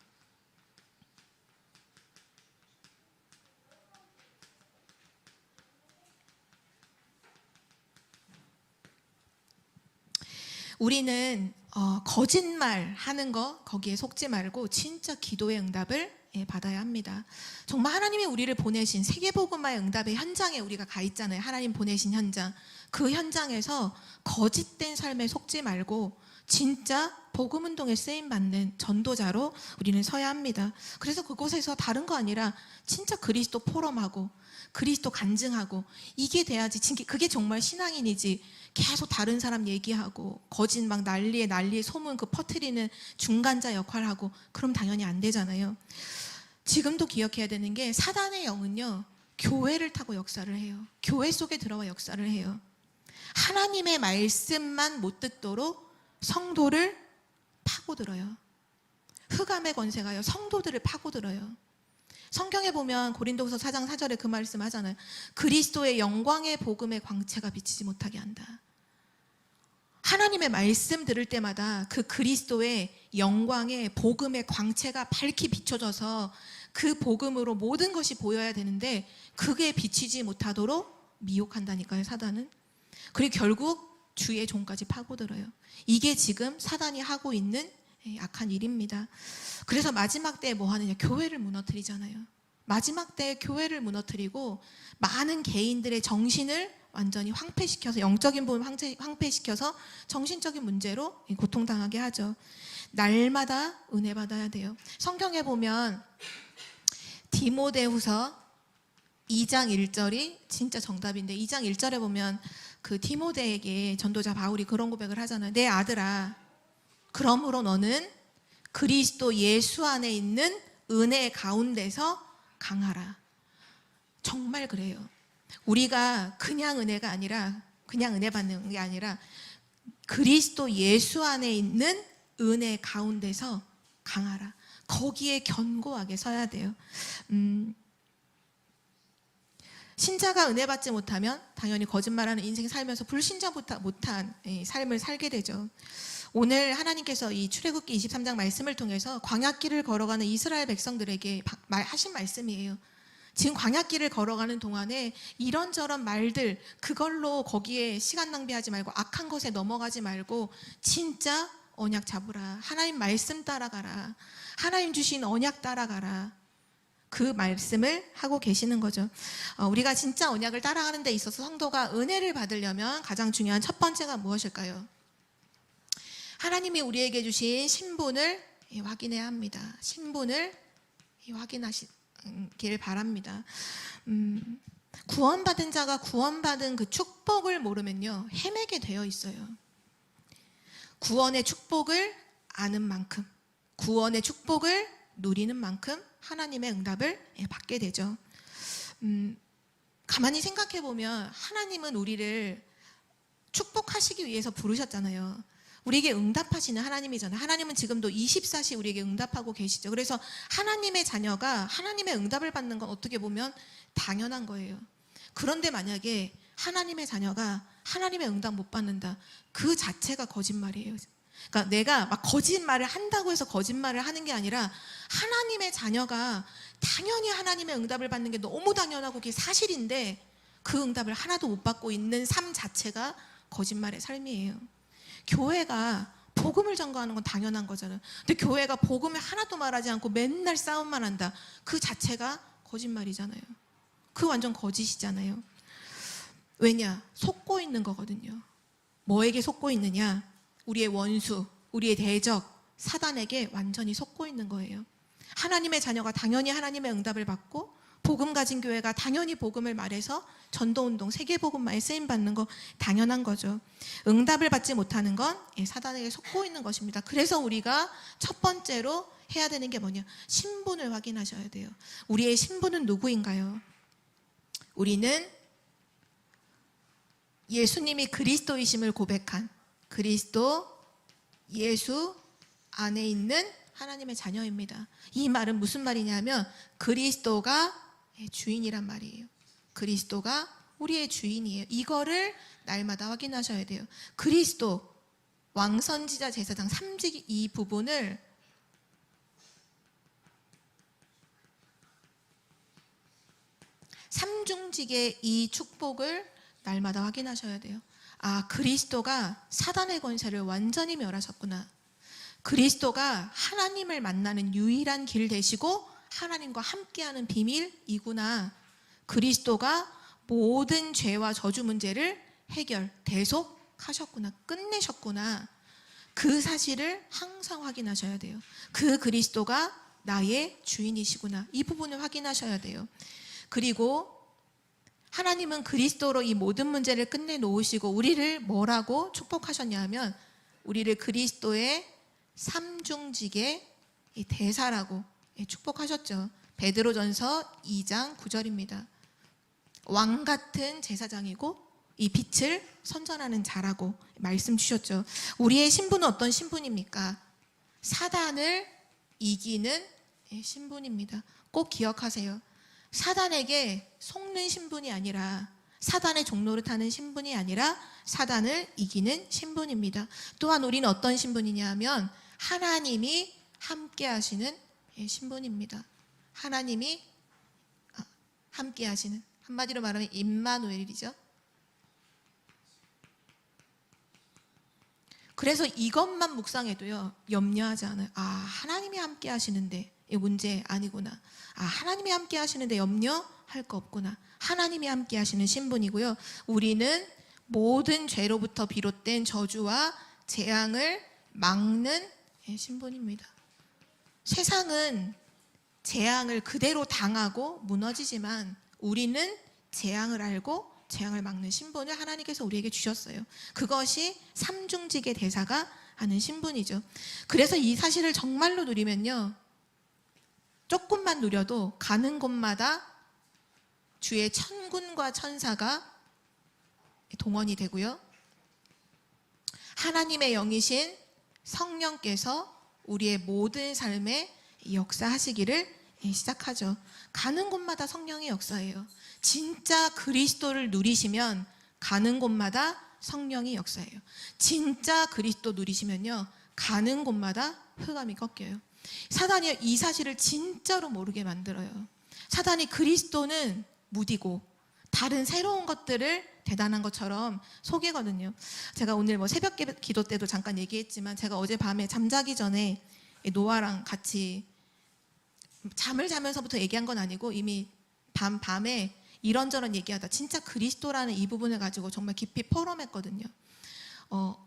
우리는 거짓말 하는 거, 거기에 속지 말고 진짜 기도의 응답을 받아야 합니다. 정말 하나님이 우리를 보내신 세계복음화의 응답의 현장에 우리가 가 있잖아요. 하나님 보내신 현장. 그 현장에서 거짓된 삶에 속지 말고 진짜 복음운동에 쓰임받는 전도자로 우리는 서야 합니다. 그래서 그곳에서 다른 거 아니라 진짜 그리스도 포럼하고 그리스도 간증하고 이게 돼야지. 그게 정말 신앙인이지. 계속 다른 사람 얘기하고 거짓 막 난리에 소문 그 퍼뜨리는 중간자 역할하고 그럼 당연히 안 되잖아요. 지금도 기억해야 되는 게 사단의 영은요, 교회를 타고 역사를 해요. 교회 속에 들어와 역사를 해요. 하나님의 말씀만 못 듣도록 성도를 파고들어요. 흑암의 권세가요, 성도들을 파고들어요. 성경에 보면 고린도후서 4장 4절에 그 말씀 하잖아요. 그리스도의 영광의 복음의 광채가 비치지 못하게 한다. 하나님의 말씀 들을 때마다 그 그리스도의 영광의 복음의 광채가 밝히 비춰져서 그 복음으로 모든 것이 보여야 되는데 그게 비치지 못하도록 미혹한다니까요, 사단은. 그리고 결국 주의 종까지 파고들어요. 이게 지금 사단이 하고 있는 악한 일입니다. 그래서 마지막 때에 뭐 하느냐? 교회를 무너뜨리잖아요. 마지막 때에 교회를 무너뜨리고 많은 개인들의 정신을 완전히 황폐시켜서, 영적인 부분 황폐시켜서 정신적인 문제로 고통당하게 하죠. 날마다 은혜 받아야 돼요. 성경에 보면 디모데후서 2장 1절이 진짜 정답인데, 2장 1절에 보면 그 디모데에게 전도자 바울이 그런 고백을 하잖아요. 내 아들아, 그러므로 너는 그리스도 예수 안에 있는 은혜 가운데서 강하라. 정말 그래요. 우리가 그냥 은혜가 아니라, 그냥 은혜 받는 게 아니라 그리스도 예수 안에 있는 은혜 가운데서 강하라. 거기에 견고하게 서야 돼요. 신자가 은혜 받지 못하면 당연히 거짓말하는 인생 살면서 불신자보다 못한 삶을 살게 되죠. 오늘 하나님께서 이 출애굽기 23장 말씀을 통해서 광야길을 걸어가는 이스라엘 백성들에게 하신 말씀이에요. 지금 광야길을 걸어가는 동안에 이런저런 말들, 그걸로 거기에 시간 낭비하지 말고 악한 것에 넘어가지 말고 진짜 언약 잡으라. 하나님 말씀 따라가라. 하나님 주신 언약 따라가라. 그 말씀을 하고 계시는 거죠. 우리가 진짜 언약을 따라가는 데 있어서 성도가 은혜를 받으려면 가장 중요한 첫 번째가 무엇일까요? 하나님이 우리에게 주신 신분을 확인해야 합니다. 신분을 확인하시길 바랍니다. 구원받은 자가 구원받은 그 축복을 모르면요, 헤매게 되어 있어요. 구원의 축복을 아는 만큼, 구원의 축복을 누리는 만큼 하나님의 응답을 받게 되죠. 가만히 생각해 보면 하나님은 우리를 축복하시기 위해서 부르셨잖아요. 우리에게 응답하시는 하나님이잖아요. 하나님은 지금도 24시 우리에게 응답하고 계시죠. 그래서 하나님의 자녀가 하나님의 응답을 받는 건 어떻게 보면 당연한 거예요. 그런데 만약에 하나님의 자녀가 하나님의 응답 못 받는다, 그 자체가 거짓말이에요. 그러니까 내가 막 거짓말을 한다고 해서 거짓말을 하는 게 아니라 하나님의 자녀가 당연히 하나님의 응답을 받는 게 너무 당연하고 그게 사실인데 그 응답을 하나도 못 받고 있는 삶 자체가 거짓말의 삶이에요. 교회가 복음을 전거하는 건 당연한 거잖아요. 근데 교회가 복음을 하나도 말하지 않고 맨날 싸움만 한다, 그 자체가 거짓말이잖아요. 그 완전 거짓이잖아요. 왜냐? 속고 있는 거거든요. 뭐에게 속고 있느냐? 우리의 원수, 우리의 대적, 사단에게 완전히 속고 있는 거예요. 하나님의 자녀가 당연히 하나님의 응답을 받고 복음 가진 교회가 당연히 복음을 말해서 전도운동, 세계복음화에 쓰임받는 거 당연한 거죠. 응답을 받지 못하는 건 사단에게 속고 있는 것입니다. 그래서 우리가 첫 번째로 해야 되는 게 뭐냐? 신분을 확인하셔야 돼요. 우리의 신분은 누구인가요? 우리는 예수님이 그리스도이심을 고백한 그리스도 예수 안에 있는 하나님의 자녀입니다. 이 말은 무슨 말이냐면 그리스도가 주인이란 말이에요. 그리스도가 우리의 주인이에요. 이거를 날마다 확인하셔야 돼요. 그리스도 왕선지자 제사장 3직 이 부분을 삼중직의 이 축복을 날마다 확인하셔야 돼요. 아, 그리스도가 사단의 권세를 완전히 멸하셨구나. 그리스도가 하나님을 만나는 유일한 길 되시고 하나님과 함께하는 비밀이구나. 그리스도가 모든 죄와 저주 문제를 해결, 대속하셨구나, 끝내셨구나. 그 사실을 항상 확인하셔야 돼요. 그 그리스도가 나의 주인이시구나. 이 부분을 확인하셔야 돼요. 그리고 하나님은 그리스도로 이 모든 문제를 끝내놓으시고 우리를 뭐라고 축복하셨냐 하면 우리를 그리스도의 삼중직의 대사라고 축복하셨죠. 베드로전서 2장 9절입니다. 왕 같은 제사장이고 이 빛을 선전하는 자라고 말씀 주셨죠. 우리의 신분은 어떤 신분입니까? 사단을 이기는 신분입니다. 꼭 기억하세요. 사단에게 속는 신분이 아니라, 사단의 종로를 타는 신분이 아니라 사단을 이기는 신분입니다. 또한 우리는 어떤 신분이냐 하면 하나님이 함께 하시는 신분입니다. 하나님이 함께 하시는, 한마디로 말하면 임마누엘이죠. 그래서 이것만 묵상해도요, 염려하지 않아요. 아, 하나님이 함께 하시는데 이 문제 아니구나. 아, 하나님이 함께 하시는데 염려할 거 없구나. 하나님이 함께 하시는 신분이고요. 우리는 모든 죄로부터 비롯된 저주와 재앙을 막는 신분입니다. 세상은 재앙을 그대로 당하고 무너지지만 우리는 재앙을 알고 재앙을 막는 신분을 하나님께서 우리에게 주셨어요. 그것이 삼중직의 대사가 하는 신분이죠. 그래서 이 사실을 정말로 누리면요, 조금만 누려도 가는 곳마다 주의 천군과 천사가 동원이 되고요, 하나님의 영이신 성령께서 우리의 모든 삶에 역사하시기를 시작하죠. 가는 곳마다 성령의 역사예요. 진짜 그리스도를 누리시면 가는 곳마다 성령이 역사예요. 진짜 그리스도 누리시면요, 가는 곳마다 흑암이 꺾여요. 사단이 이 사실을 진짜로 모르게 만들어요. 사단이 그리스도는 무디고 다른 새로운 것들을 대단한 것처럼 속이거든요. 제가 오늘 새벽 기도 때도 잠깐 얘기했지만, 제가 어젯밤에 잠자기 전에 노아랑 같이 잠을 자면서부터 얘기한 건 아니고 이미 밤에 이런저런 얘기하다 진짜 그리스도라는 이 부분을 가지고 정말 깊이 포럼했거든요.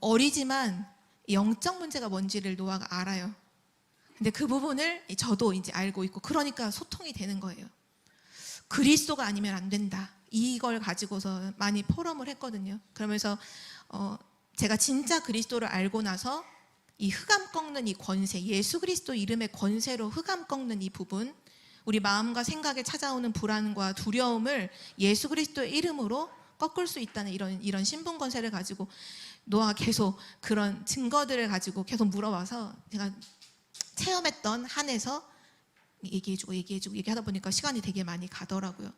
어리지만 영적 문제가 뭔지를 노아가 알아요. 근데 그 부분을 저도 이제 알고 있고, 그러니까 소통이 되는 거예요. 그리스도가 아니면 안 된다, 이걸 가지고서 많이 포럼을 했거든요. 그러면서 제가 진짜 그리스도를 알고 나서 이 흑암 꺾는 이 권세, 예수 그리스도 이름의 권세로 흑암 꺾는 이 부분, 우리 마음과 생각에 찾아오는 불안과 두려움을 예수 그리스도의 이름으로 꺾을 수 있다는 이런 신분 권세를 가지고 노아가 계속 그런 증거들을 가지고 계속 물어와서 제가 체험했던 한에서 얘기해주고 얘기하다 보니까 시간이 되게 많이 가더라고요.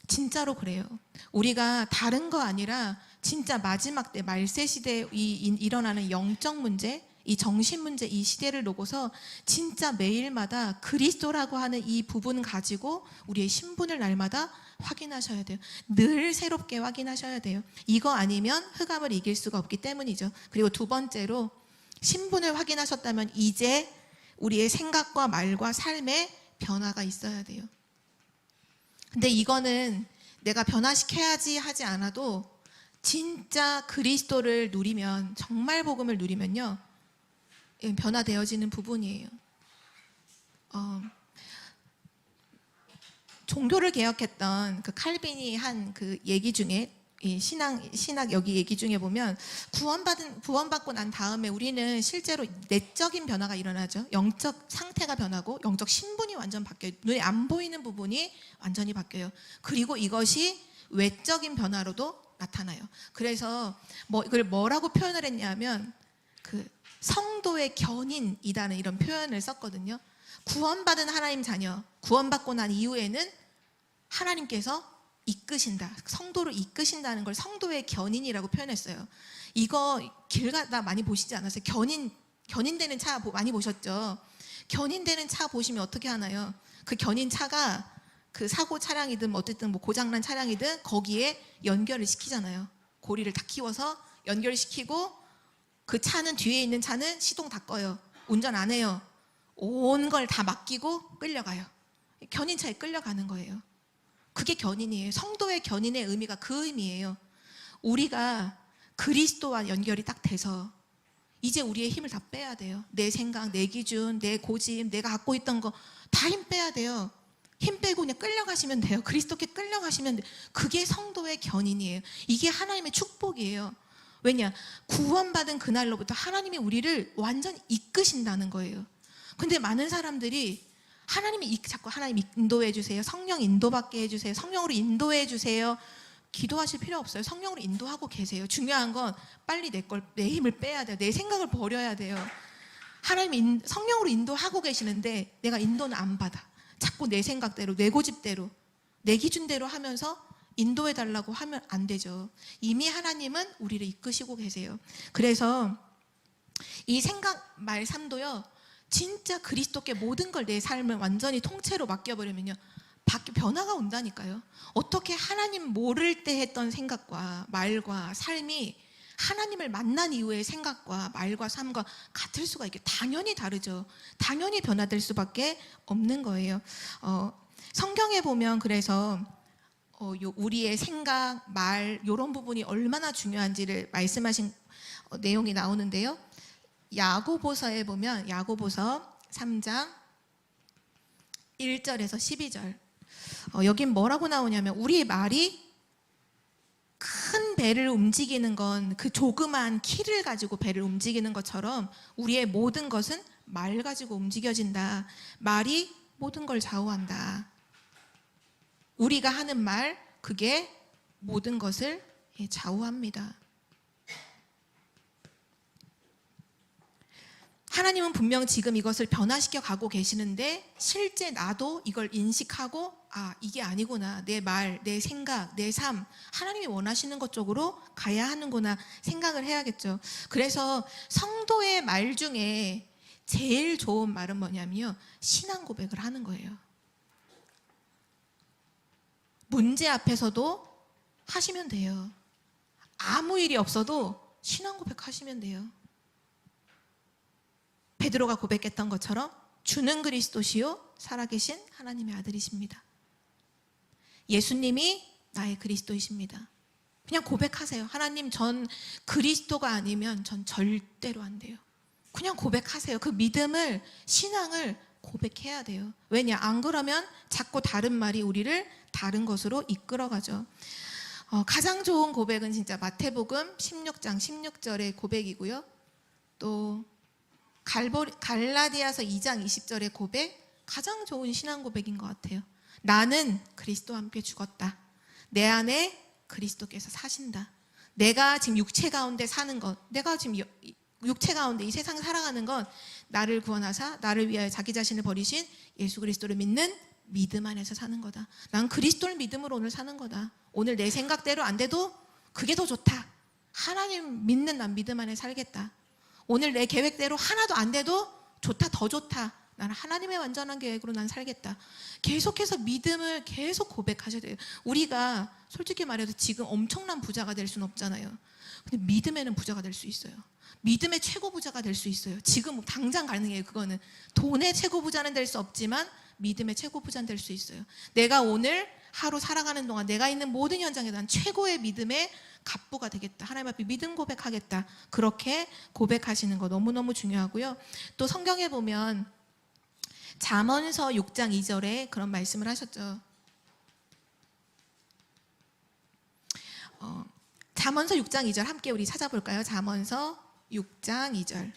진짜로 그래요. 우리가 다른 거 아니라 진짜 마지막 때 말세 시대에 일어나는 영적 문제, 이 정신 문제, 이 시대를 놓고서 진짜 매일마다 그리스도라고 하는 이 부분 가지고 우리의 신분을 날마다 확인하셔야 돼요. 늘 새롭게 확인하셔야 돼요. 이거 아니면 흑암을 이길 수가 없기 때문이죠. 그리고 두 번째로, 신분을 확인하셨다면 이제 우리의 생각과 말과 삶에 변화가 있어야 돼요. 근데 이거는 내가 변화시켜야지 하지 않아도 진짜 그리스도를 누리면, 정말 복음을 누리면요, 변화되어지는 부분이에요. 종교를 개혁했던 그 칼빈이 한 그 얘기 중에, 이 신학 여기 얘기 중에 보면, 구원받고 난 다음에 우리는 실제로 내적인 변화가 일어나죠. 영적 상태가 변하고 영적 신분이 완전 바뀌어요. 눈에 안 보이는 부분이 완전히 바뀌어요. 그리고 이것이 외적인 변화로도 나타나요. 그래서 이걸 뭐라고 표현을 했냐면 그 성도의 견인이라는 이런 표현을 썼거든요. 구원받은 하나님 자녀, 구원받고 난 이후에는 하나님께서 이끄신다, 성도를 이끄신다는 걸 성도의 견인이라고 표현했어요. 이거 길 가다 많이 보시지 않았어요? 견인되는 차 많이 보셨죠? 견인되는 차 보시면 어떻게 하나요? 그 견인 차가 그 사고 차량이든 어쨌든 고장난 차량이든 거기에 연결을 시키잖아요. 고리를 다 키워서 연결시키고, 그 차는, 뒤에 있는 차는 시동 다 꺼요. 운전 안 해요. 온 걸 다 맡기고 끌려가요. 견인차에 끌려가는 거예요. 그게 견인이에요. 성도의 견인의 의미가 그 의미예요. 우리가 그리스도와 연결이 딱 돼서 이제 우리의 힘을 다 빼야 돼요. 내 생각, 내 기준, 내 고집, 내가 갖고 있던 거 다 힘 빼야 돼요. 힘 빼고 그냥 끌려가시면 돼요. 그리스도께 끌려가시면 돼요. 그게 성도의 견인이에요. 이게 하나님의 축복이에요. 왜냐? 구원받은 그날로부터 하나님이 우리를 완전히 이끄신다는 거예요. 근데 많은 사람들이 자꾸 하나님 인도해 주세요. 성령 인도받게 해주세요. 성령으로 인도해 주세요. 기도하실 필요 없어요. 성령으로 인도하고 계세요. 중요한 건 빨리 내 힘을 빼야 돼요. 내 생각을 버려야 돼요. 하나님 성령으로 인도하고 계시는데 내가 인도는 안 받아. 자꾸 내 생각대로, 내 고집대로, 내 기준대로 하면서 인도해 달라고 하면 안 되죠. 이미 하나님은 우리를 이끄시고 계세요. 그래서 이 생각, 말, 삶도요, 진짜 그리스도께 모든 걸 내 삶을 완전히 통째로 맡겨버리면요, 변화가 온다니까요. 어떻게 하나님 모를 때 했던 생각과 말과 삶이 하나님을 만난 이후의 생각과 말과 삶과 같을 수가 있게, 당연히 다르죠. 당연히 변화될 수밖에 없는 거예요. 성경에 보면 그래서 우리의 생각, 말 이런 부분이 얼마나 중요한지를 말씀하신 내용이 나오는데요. 야고보서에 보면 야고보서 3장 1절에서 12절, 여긴 뭐라고 나오냐면, 우리의 말이 큰 배를 움직이는 건 그 조그만 키를 가지고 배를 움직이는 것처럼 우리의 모든 것은 말 가지고 움직여진다. 말이 모든 걸 좌우한다. 우리가 하는 말, 그게 모든 것을 좌우합니다. 하나님은 분명 지금 이것을 변화시켜 가고 계시는데, 실제 나도 이걸 인식하고, 이게 아니구나, 내 말, 내 생각, 내 삶, 하나님이 원하시는 것 쪽으로 가야 하는구나 생각을 해야겠죠. 그래서 성도의 말 중에 제일 좋은 말은 뭐냐면요, 신앙 고백을 하는 거예요. 문제 앞에서도 하시면 돼요. 아무 일이 없어도 신앙 고백하시면 돼요. 베드로가 고백했던 것처럼 주는 그리스도시요 살아계신 하나님의 아들이십니다. 예수님이 나의 그리스도이십니다. 그냥 고백하세요. 하나님, 전 그리스도가 아니면 전 절대로 안 돼요. 그냥 고백하세요. 그 믿음을, 신앙을 고백해야 돼요. 왜냐? 안 그러면 자꾸 다른 말이 우리를 다른 것으로 이끌어가죠. 가장 좋은 고백은 진짜 마태복음 16장 16절의 고백이고요. 또 갈라디아서 2장 20절의 고백, 가장 좋은 신앙 고백인 것 같아요. 나는 그리스도와 함께 죽었다. 내 안에 그리스도께서 사신다. 내가 지금 육체 가운데 사는 것, 내가 지금 육체 가운데 이 세상 살아가는 건 나를 구원하사 나를 위하여 자기 자신을 버리신 예수 그리스도를 믿는 믿음 안에서 사는 거다. 난 그리스도를 믿음으로 오늘 사는 거다. 오늘 내 생각대로 안 돼도 그게 더 좋다. 하나님 믿는 난 믿음 안에 살겠다. 오늘 내 계획대로 하나도 안 돼도 좋다, 더 좋다. 나는 하나님의 완전한 계획으로 난 살겠다. 계속해서 믿음을 계속 고백하셔야 돼요. 우리가 솔직히 말해서 지금 엄청난 부자가 될 수는 없잖아요. 근데 믿음에는 부자가 될 수 있어요. 믿음의 최고 부자가 될 수 있어요. 지금 당장 가능해요. 그거는 돈의 최고 부자는 될 수 없지만 믿음의 최고 부자는 될 수 있어요. 내가 오늘 하루 살아가는 동안 내가 있는 모든 현장에 난 최고의 믿음의 갑부가 되겠다. 하나님 앞에 믿음 고백하겠다. 그렇게 고백하시는 거 너무너무 중요하고요. 또 성경에 보면 잠언서 6장 2절에 그런 말씀을 하셨죠. 잠언서 6장 2절 함께 우리 찾아볼까요? 잠언서 6장 2절.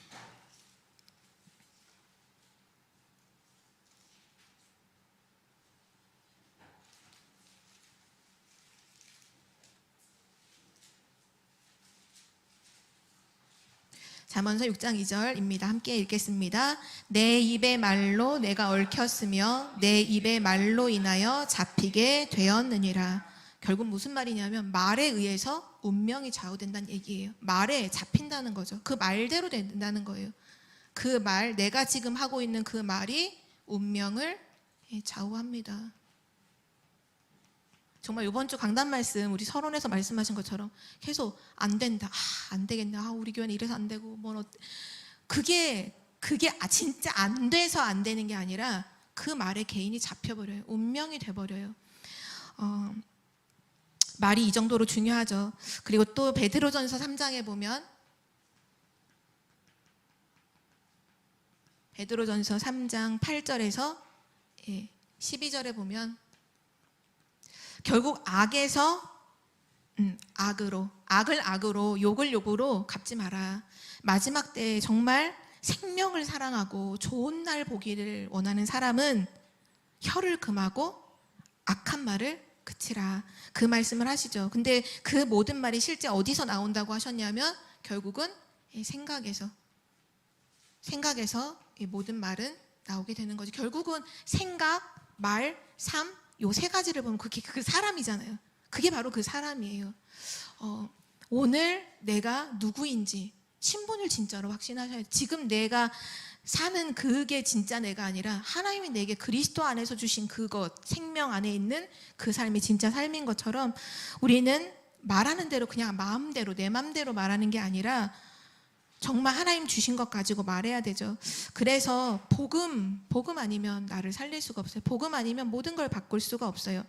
잠언서 6장 2절입니다. 함께 읽겠습니다. 내 입의 말로 내가 얽혔으며 내 입의 말로 인하여 잡히게 되었느니라. 결국 무슨 말이냐면 말에 의해서 운명이 좌우된다는 얘기예요. 말에 잡힌다는 거죠. 그 말대로 된다는 거예요. 그 말, 내가 지금 하고 있는 그 말이 운명을 좌우합니다. 정말 이번 주 강단 말씀, 우리 서론에서 말씀하신 것처럼 계속 안 된다, 안 되겠네, 우리 교회는 이래서 안 되고, 그게 그게 진짜 안 돼서 안 되는 게 아니라 그 말에 개인이 잡혀버려요. 운명이 돼버려요. 말이 이 정도로 중요하죠. 그리고 또 베드로전서 3장에 보면 베드로전서 3장 8절에서 12절에 보면 결국 악에서 악을 악으로 욕을 욕으로 갚지 마라. 마지막 때에 정말 생명을 사랑하고 좋은 날 보기를 원하는 사람은 혀를 금하고 악한 말을 그치라. 그 말씀을 하시죠. 근데 그 모든 말이 실제 어디서 나온다고 하셨냐면 결국은 생각에서 이 모든 말은 나오게 되는 거죠. 결국은 생각, 말, 삶, 요 세 가지를 보면 그게 그 사람이잖아요. 그게 바로 그 사람이에요. 오늘 내가 누구인지 신분을 진짜로 확신하셔야 돼요. 지금 내가 사는 그게 진짜 내가 아니라 하나님이 내게 그리스도 안에서 주신 그것, 생명 안에 있는 그 삶이 진짜 삶인 것처럼 우리는 말하는 대로 그냥 마음대로 내 마음대로 말하는 게 아니라 정말 하나님 주신 것 가지고 말해야 되죠. 그래서 복음 아니면 나를 살릴 수가 없어요. 복음 아니면 모든 걸 바꿀 수가 없어요.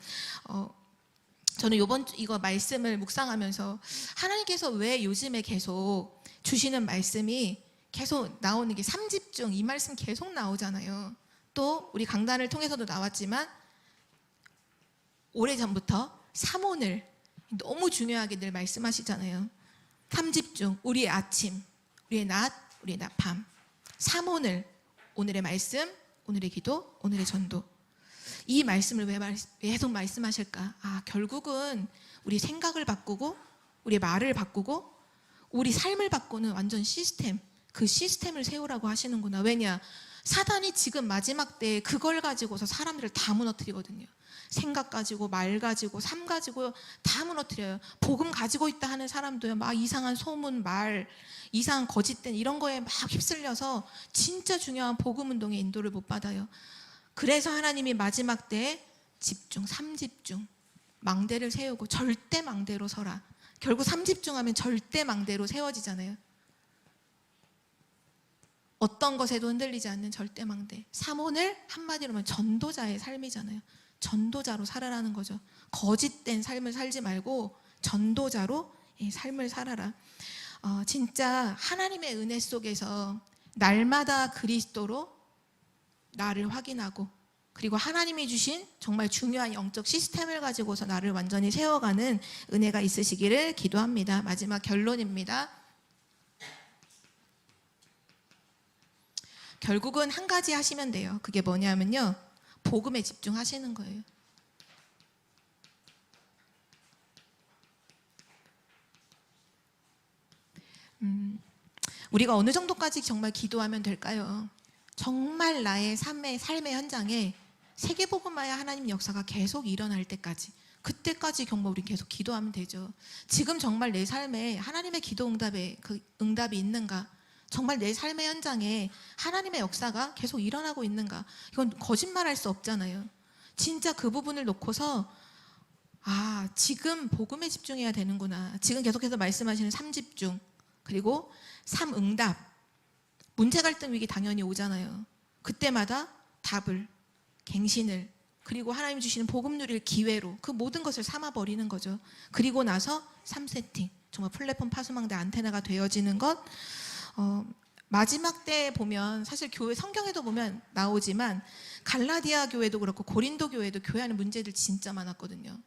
저는 이거 말씀을 묵상하면서 하나님께서 왜 요즘에 계속 주시는 말씀이 계속 나오는 게 3집중 이 말씀 계속 나오잖아요. 또 우리 강단을 통해서도 나왔지만 오래전부터 삼오늘 너무 중요하게 늘 말씀하시잖아요. 3집중 우리의 아침, 우리의 낮, 우리의 밤. 삼오늘, 오늘의 말씀, 오늘의 기도, 오늘의 전도. 이 말씀을 왜 계속 말씀하실까? 결국은 우리 생각을 바꾸고 우리 말을 바꾸고 우리 삶을 바꾸는 완전 시스템, 그 시스템을 세우라고 하시는구나. 왜냐? 사단이 지금 마지막 때에 그걸 가지고서 사람들을 다 무너뜨리거든요. 생각 가지고 말 가지고 삶 가지고 다 무너뜨려요. 복음 가지고 있다 하는 사람도요, 막 이상한 소문, 말, 이상한 거짓된 이런 거에 막 휩쓸려서 진짜 중요한 복음 운동의 인도를 못 받아요. 그래서 하나님이 마지막 때에 집중, 3집중, 망대를 세우고 절대 망대로 서라. 결국 3집중하면 절대 망대로 세워지잖아요. 어떤 것에도 흔들리지 않는 절대 망대. 삼오늘 한마디로 하면 전도자의 삶이잖아요. 전도자로 살아라는 거죠. 거짓된 삶을 살지 말고 전도자로 삶을 살아라. 진짜 하나님의 은혜 속에서 날마다 그리스도로 나를 확인하고 그리고 하나님이 주신 정말 중요한 영적 시스템을 가지고서 나를 완전히 세워가는 은혜가 있으시기를 기도합니다. 마지막 결론입니다. 결국은 한 가지 하시면 돼요. 그게 뭐냐면요, 복음에 집중하시는 거예요. 우리가 어느 정도까지 정말 기도하면 될까요? 정말 나의 삶의 현장에 세계복음화의 하나님 역사가 계속 일어날 때까지, 그때까지 정말 우리 계속 기도하면 되죠. 지금 정말 내 삶에 하나님의 기도 응답에 그 응답이 있는가? 정말 내 삶의 현장에 하나님의 역사가 계속 일어나고 있는가? 이건 거짓말할 수 없잖아요. 진짜 그 부분을 놓고서 지금 복음에 집중해야 되는구나. 지금 계속해서 말씀하시는 3집중, 그리고 3응답. 문제 갈등 위기 당연히 오잖아요. 그때마다 답을, 갱신을, 그리고 하나님 주시는 복음 누릴 기회로 그 모든 것을 삼아버리는 거죠. 그리고 나서 3세팅, 정말 플랫폼 파수망대 안테나가 되어지는 것. 마지막 때 보면 사실 교회 성경에도 보면 나오지만 갈라디아 교회도 그렇고 고린도 교회도 교회 안에 문제들 진짜 많았거든요.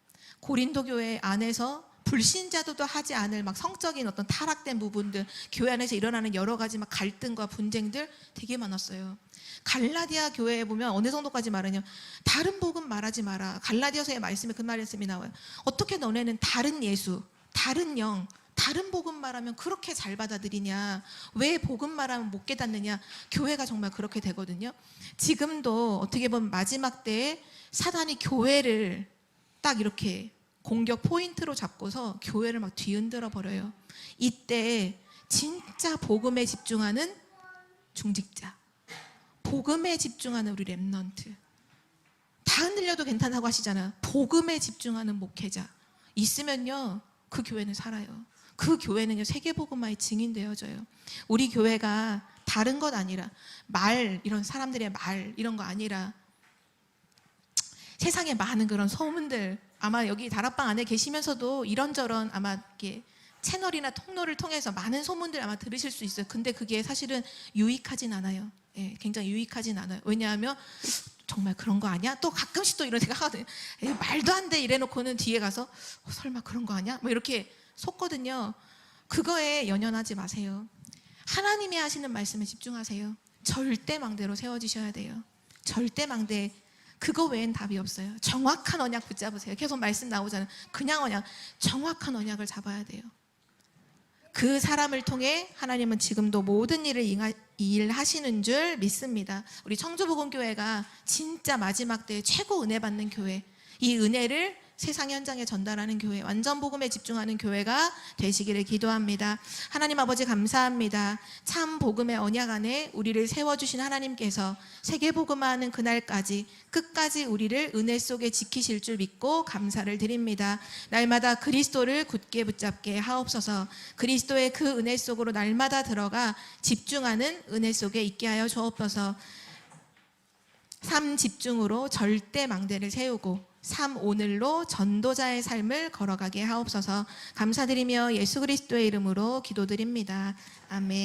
고린도 교회 안에서 불신자도도 하지 않을 막 성적인 어떤 타락된 부분들, 교회 안에서 일어나는 여러 가지 막 갈등과 분쟁들 되게 많았어요. 갈라디아 교회에 보면 어느 정도까지 말하냐, 다른 복음 말하지 마라. 갈라디아서의 말씀에 그 말씀이 나와요. 어떻게 너네는 다른 예수, 다른 영, 다른 복음 말하면 그렇게 잘 받아들이냐, 왜 복음 말하면 못 깨닫느냐. 교회가 정말 그렇게 되거든요. 지금도 어떻게 보면 마지막 때에 사단이 교회를 딱 이렇게 공격 포인트로 잡고서 교회를 막 뒤흔들어 버려요. 이때 진짜 복음에 집중하는 중직자, 복음에 집중하는 우리 렘넌트, 다 흔들려도 괜찮다고 하시잖아요. 복음에 집중하는 목회자 있으면요, 그 교회는 살아요. 그 교회는요, 세계복음화의 증인 되어져요. 우리 교회가 다른 것 아니라 이런 사람들의 말 이런 거 아니라 세상에 많은 그런 소문들, 아마 여기 다락방 안에 계시면서도 이런저런 아마 이렇게 채널이나 통로를 통해서 많은 소문들 아마 들으실 수 있어요. 근데 그게 사실은 유익하진 않아요. 예, 굉장히 유익하진 않아요. 왜냐하면 정말 그런 거 아니야? 또 가끔씩 또 이런 생각하거든요. 말도 안 돼 이래놓고는 뒤에 가서 설마 그런 거 아니야? 뭐 이렇게 속거든요. 그거에 연연하지 마세요. 하나님이 하시는 말씀에 집중하세요. 절대 망대로 세워지셔야 돼요. 절대 망대. 그거 외엔 답이 없어요. 정확한 언약 붙잡으세요. 계속 말씀 나오잖아요. 그냥 언약, 정확한 언약을 잡아야 돼요. 그 사람을 통해 하나님은 지금도 모든 일을 일하시는 줄 믿습니다. 우리 청주복음교회가 진짜 마지막 때에 최고 은혜 받는 교회, 이 은혜를 세상 현장에 전달하는 교회, 완전 복음에 집중하는 교회가 되시기를 기도합니다. 하나님 아버지 감사합니다. 참 복음의 언약 안에 우리를 세워주신 하나님께서 세계복음화하는 그날까지 끝까지 우리를 은혜 속에 지키실 줄 믿고 감사를 드립니다. 날마다 그리스도를 굳게 붙잡게 하옵소서. 그리스도의 그 은혜 속으로 날마다 들어가 집중하는 은혜 속에 있게 하여 주옵소서. 삶 집중으로 절대 망대를 세우고 삶 오늘로 전도자의 삶을 걸어가게 하옵소서. 감사드리며 예수 그리스도의 이름으로 기도드립니다. 아멘.